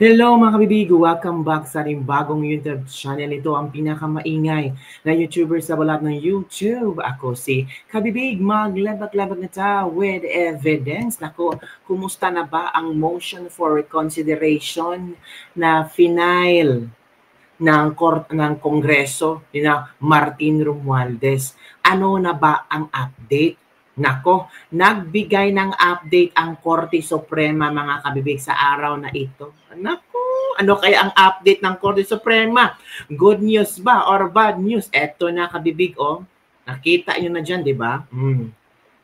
Hello mga kabibig! Welcome back sa ating bagong YouTube channel. Ito ang pinakamaingay na YouTuber sa balat ng YouTube. Ako si Kabibig, maglabag-labag na ta with evidence. Nako, kumusta na ba ang motion for reconsideration na final ng Kongreso ni na Martin Romualdez? Ano na ba ang update? Nako, nagbigay ng update ang Korte Suprema mga kabibig sa araw na ito. Nako, ano kaya ang update ng Korte Suprema? Good news ba or bad news? Eto na kabibig, oh. Nakita nyo na dyan, di ba?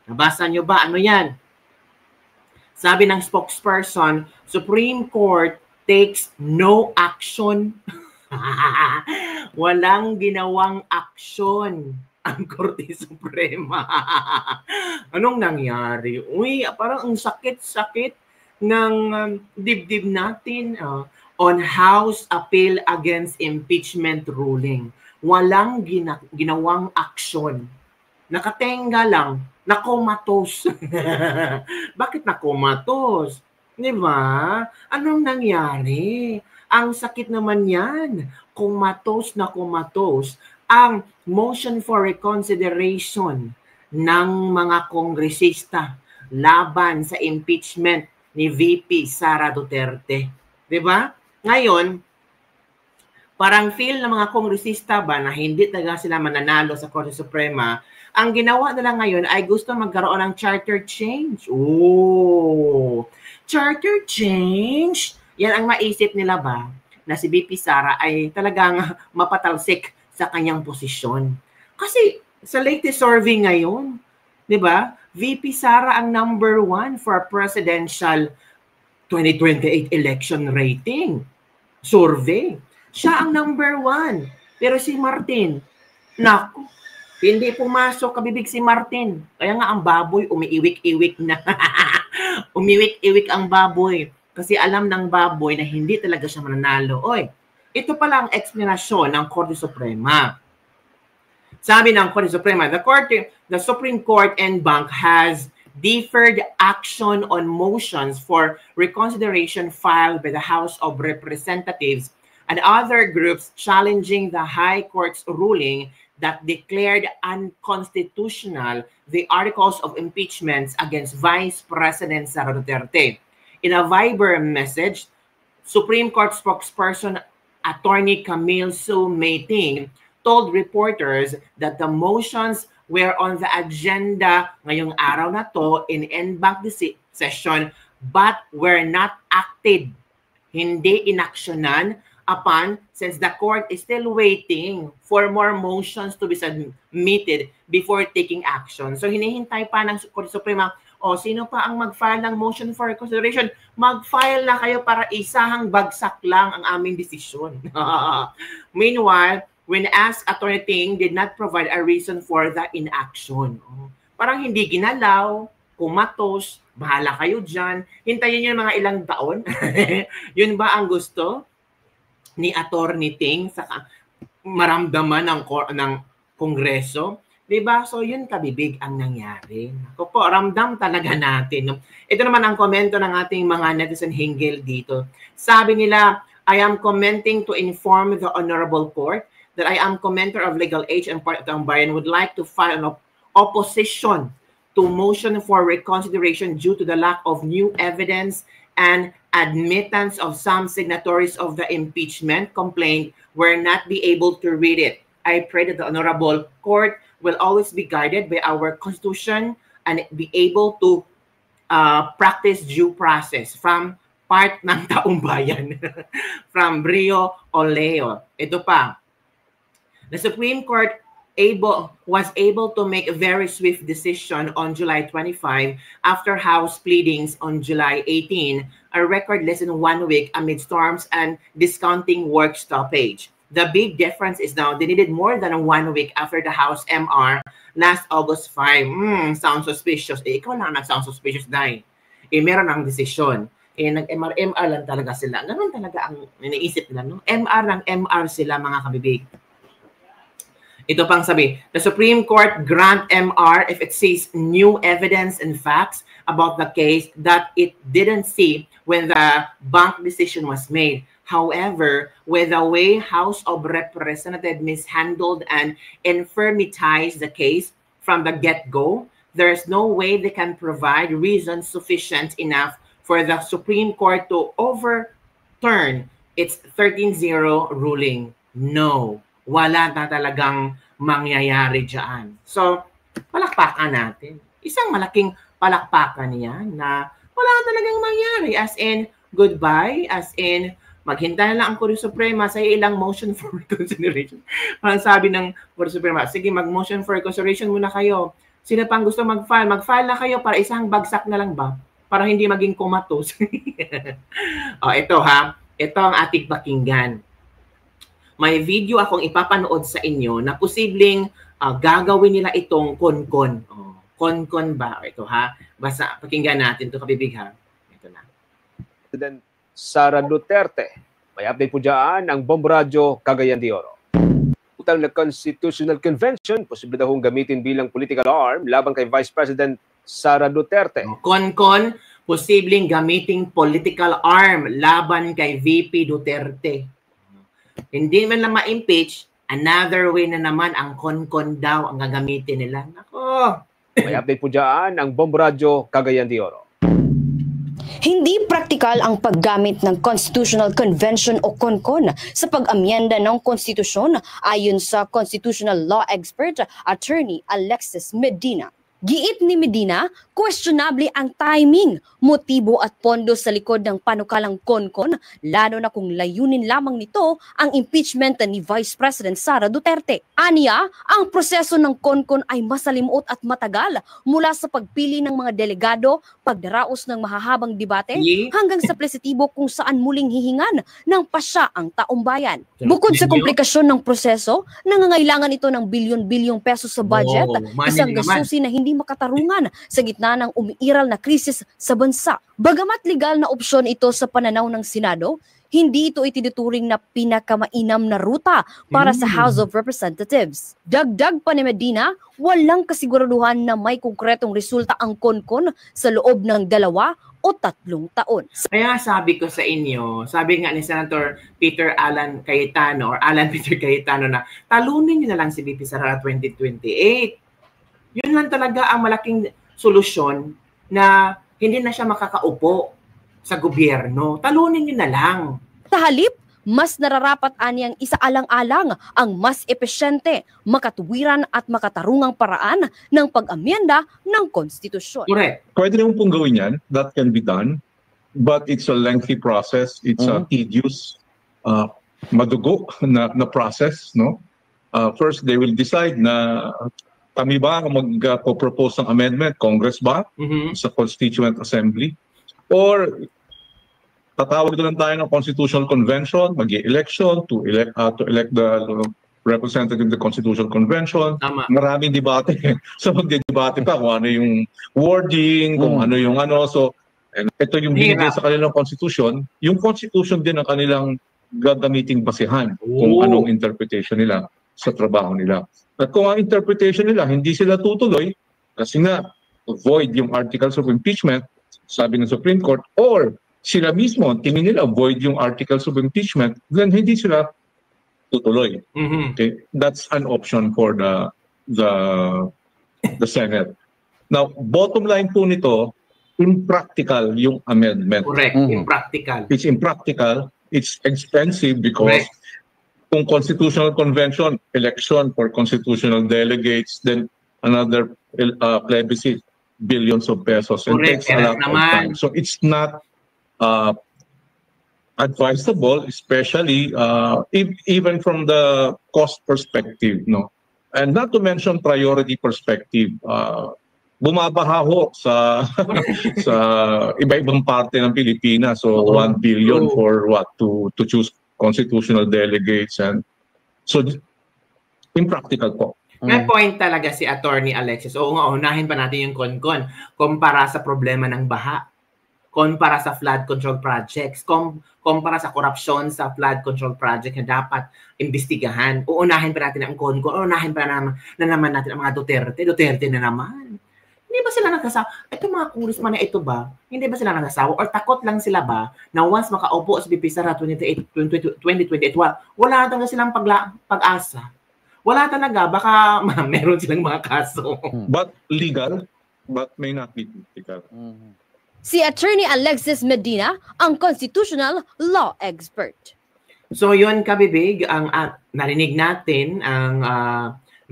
Nabasa nyo ba? Ano yan? Sabi ng spokesperson, Supreme Court takes no action. Walang ginawang aksyon ang Korte Suprema. Anong nangyari? Uy, parang ang sakit-sakit ng dibdib natin on House Appeal against Impeachment Ruling. Walang ginawang aksyon. Nakatenga lang, nakomatos. Bakit nakomatos? Di ba? Anong nangyari? Ang sakit naman yan. Kumatos na kumatos ang motion for reconsideration ng mga kongresista laban sa impeachment ni VP Sara Duterte. Di ba? Ngayon, parang feel ng mga kongresista ba na hindi talaga sila mananalo sa Korte Suprema, ang ginawa nila ngayon ay gusto magkaroon ng charter change. Oh, charter change? Yan ang maisip nila ba na si VP Sara ay talagang mapatalsik sa kanyang posisyon. Kasi sa latest survey ngayon, di ba, VP Sara ang number 1 for presidential 2028 election rating survey. Siya ang number 1. Pero si Martin, naku, hindi pumasok kabibig si Martin. Kaya nga ang baboy umiiwik-iwik na. Umiwik-iwik ang baboy. Kasi alam ng baboy na hindi talaga siya mananalo. Oy, ito pala ang eksplanasyon ng Korte Suprema. Sabi ng Korte Suprema, the Supreme Court en banc has deferred action on motions for reconsideration filed by the House of Representatives and other groups challenging the High Court's ruling that declared unconstitutional the articles of impeachment against Vice President Sara Duterte. In a Viber message, Supreme Court spokesperson Attorney Camille Sue Mayting told reporters that the motions were on the agenda ngayong araw na to in en banc session but were not acted. Hindi inaksyonan upon since the court is still waiting for more motions to be submitted before taking action. So hinihintay pa ng Korte Suprema, sino pa ang mag-file ng motion for reconsideration? Mag-file na kayo para isahang bagsak lang ang aming desisyon. Meanwhile, when asked, Attorney Ting did not provide a reason for the inaction. Parang hindi ginalaw, kumatos, bahala kayo dyan. Hintayin nyo mga ilang taon. Yun ba ang gusto ni Attorney Ting sa maramdaman ng Kongreso? Diba? So yun kabibig ang nangyari. Ako po, ramdam talaga natin. Ito naman ang komento ng ating mga netizen hinggil dito. Sabi nila, I am commenting to inform the Honorable Court that I am commenter of legal age and part of the bayan would like to file an opposition to motion for reconsideration due to the lack of new evidence and admittance of some signatories of the impeachment complaint were not be able to read it. I pray that the Honorable Court will always be guided by our Constitution and be able to practice due process from part ng taong bayan. From Brio Oleo. Ito pa. The Supreme Court was able to make a very swift decision on July 25 after House pleadings on July 18, a record less than 1 week amid storms and discounting work stoppage. The big difference is now they needed more than 1 week after the House MR last August 5. Sounds suspicious. Ikaw lang nag-sound suspicious dahil. Meron ang desisyon. Nag-MR lang talaga sila. Ganun talaga ang iniisip nila. No? MR ng MR sila mga kabibig. Ito pang sabi, the Supreme Court grant MR if it sees new evidence and facts about the case that it didn't see when the bank decision was made. However, with the way House of Representatives mishandled and infirmitized the case from the get-go, there is no way they can provide reasons sufficient enough for the Supreme Court to overturn its 13-0 ruling. No, wala na talagang mangyayari dyan. So, palakpakan natin. Isang malaking palakpakan yan na wala talagang mangyari. As in, goodbye. As in, maghintay na lang ang Korte Suprema sa ilang motion for reconsideration. Parang sabi ng Korte Suprema, sige, mag-motion for reconsideration muna kayo. Sino pang gusto mag-file? Mag-file na kayo para isang bagsak na lang ba? Para hindi maging comatose. Ito ha. Ito ang ating pakinggan. May video akong ipapanood sa inyo na posibleng gagawin nila itong konkon. Konkon ba? Ito ha. Basta pakinggan natin ito, kabibig ha. Ito na. President Sara Duterte. May update po dyan ang Bomradyo Cagayan de Oro. Utang na Constitutional Convention, posible daw gamitin bilang political arm laban kay Vice President Sara Duterte. Konkon, posibleng gamiting political arm laban kay VP Duterte. Hindi man lang ma-impeach, another way na naman ang konkon daw ang gagamitin nila. Nako! May update po dyan ang Bomradyo Cagayan de Oro. Hindi praktikal ang paggamit ng Constitutional Convention o CONCON sa pag-amyenda ng konstitusyon ayon sa constitutional law expert Attorney Alexis Medina. Giit ni Medina, questionable ang timing, motibo at pondo sa likod ng panukalang CONCON, lalo na kung layunin lamang nito ang impeachment ni Vice President Sara Duterte. Aniya, ang proseso ng CONCON ay masalimuot at matagal mula sa pagpili ng mga delegado, pagdaraos ng mahahabang debate, hanggang sa plesitibo kung saan muling hihingan ng pasya ang taumbayan. Bukod sa komplikasyon ng proseso, nangangailangan ito ng bilyon-bilyong pesos sa budget, isang gasusin na hindi makatarungan sa gitna ng umiiral na krisis sa bansa. Bagamat legal na opsyon ito sa pananaw ng Senado, hindi ito itinuturing na pinakamainam na ruta para sa House of Representatives. Dagdag pa ni Medina, walang kasiguraduhan na may konkretong resulta ang CONCON sa loob ng 2 o 3 taon. Kaya sabi ko sa inyo, sabi nga ni Senator Peter Alan Cayetano or Alan Peter Cayetano na talunin niyo na lang si VP Sara 2028. Yun lang talaga ang malaking solusyon na hindi na siya makakaupo sa gobyerno. Talunin niyo na lang. Sa halip, mas nararapat anyang isaalang-alang ang mas epesyente, makatuwiran at makatarungang paraan ng pag-amyenda ng konstitusyon. Correct. Pwede naman pong gawin yan. That can be done. But it's a lengthy process. It's a tedious, madugo na process. No? First, they will decide na kami ba mag-propose ng amendment? Congress ba? Sa Constituent Assembly? Or tatawag lang tayo ng Constitutional Convention, mag-i-election to elect the representative of the Constitutional Convention. Tama. Maraming debate. So magde-debate pa kung ano yung wording, kung ano yung ano. So ito yung binigay sa kanilang Constitution. Yung Constitution din ang kanilang gagamiting basihan kung anong interpretation nila sa trabaho nila. At kung ang interpretation nila, hindi sila tutuloy, kasi nga, void yung articles of impeachment, sabi ng Supreme Court, or sila mismo, tingin nila, void yung articles of impeachment, then hindi sila tutuloy. Okay? That's an option for the Senate. Now, bottom line po nito, impractical yung amendment. Correct, impractical. It's impractical, it's expensive because kung Constitutional Convention, election for constitutional delegates, then another plebiscite, billions of pesos. And takes a lot of time. So it's not advisable, especially even from the cost perspective. No? And not to mention priority perspective. Bumabaha ho sa iba-ibang parte ng Pilipinas. So 1 billion for what? To choose constitutional delegates, and so impractical po. May point talaga si Attorney Alexis. Oo nga, unahin pa natin yung CONCON kumpara sa problema ng baha. Kumpara sa flood control projects, kumpara sa korupsyon sa flood control project na dapat imbestigahan. Uunahin pa natin ang CONCON, uunahin pa naman natin ang mga Duterte na naman. Hindi ba sila nagsasawa? Ito mga congressman na ito ba? Hindi ba sila nagsasawa? Or takot lang sila ba na once makaupo sa BP Sara 2028, wala talaga silang pag-asa? Wala talaga. Baka meron silang mga kaso. But legal, but may not be political. Si Attorney Alexis Medina, ang constitutional law expert. So yun, kabibig, ang narinig natin ang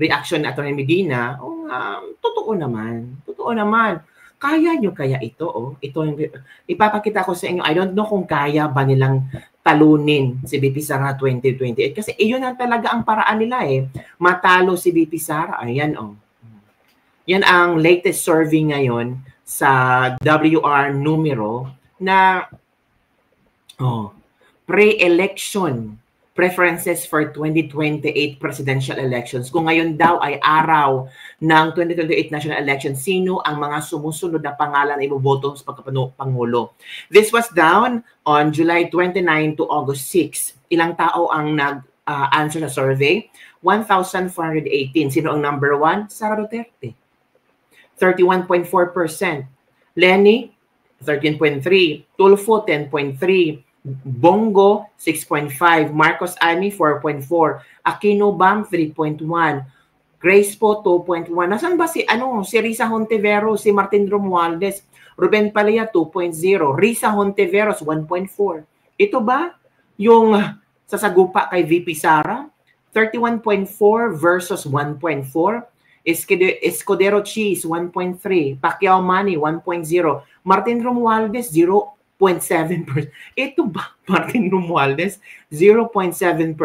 reaction ni Attorney Medina. Totoo naman. Kaya nyo kaya ito? Ito yung ipapakita ko sa inyo. I don't know kung kaya ba nilang talunin si BP Sara 2028. Kasi iyon na talaga ang paraan nila matalo si BP Sara. Ayan Yan ang latest survey ngayon sa WR numero na pre-election preferences for 2028 presidential elections. Kung ngayon daw ay araw ng 2028 national elections, sino ang mga sumusunod na pangalan na iboboto sa pagkapangulo? This was down on July 29 to August 6. Ilang tao ang nag-answer sa survey? 1,418. Sino ang number 1? Sara Duterte. 31.4%. Lenny, 13.3%. Tulfo, 10.3%. Bongo, 6.5%. Marcos Ani, 4.4%. Aquino Bam, 3.1%. Grace po, 2.1%. Nasaan ba si Risa Hontiveros, si Martin Romualdez? Ruben Palea, 2.0%. Risa Hontiveros, 1.4%. Ito ba yung sasagupa kay VP Sara? 31.4% versus 1.4%. Escudero Cheese, 1.3%. Pacquiao Manny, 1.0%. Martin Romualdez, 0.7%. Ito ba, Martin Romualdez, 0.7%?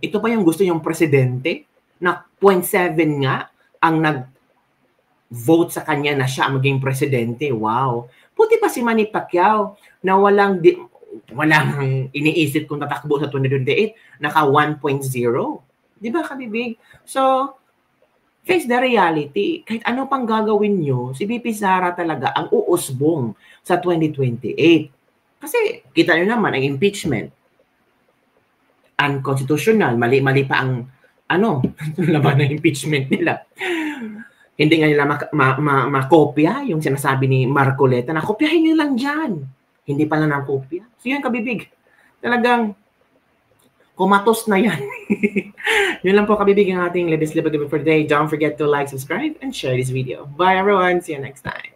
Ito ba yung gusto yung presidente na 0.7 nga ang nag-vote sa kanya na siya maging presidente? Wow. Puti pa si Manny Pacquiao na walang iniisip kung tatakbo sa 2028, naka 1.0. Di ba, kabibig? So, face the reality. Kahit ano pang gagawin nyo, si BP Sara talaga ang uusbong sa 2028. Kasi kita nyo naman ang impeachment. Unconstitutional. Mali-mali pa ang laban ng impeachment nila. Hindi nga nila makopya yung sinasabi ni Marcoleta na kopyahin nyo lang dyan. Hindi pala nakopya. So yun, kabibig. Talagang kumatos na yan. Yun lang po, kabibig, ang ating latest live for today. Don't forget to like, subscribe, and share this video. Bye everyone. See you next time.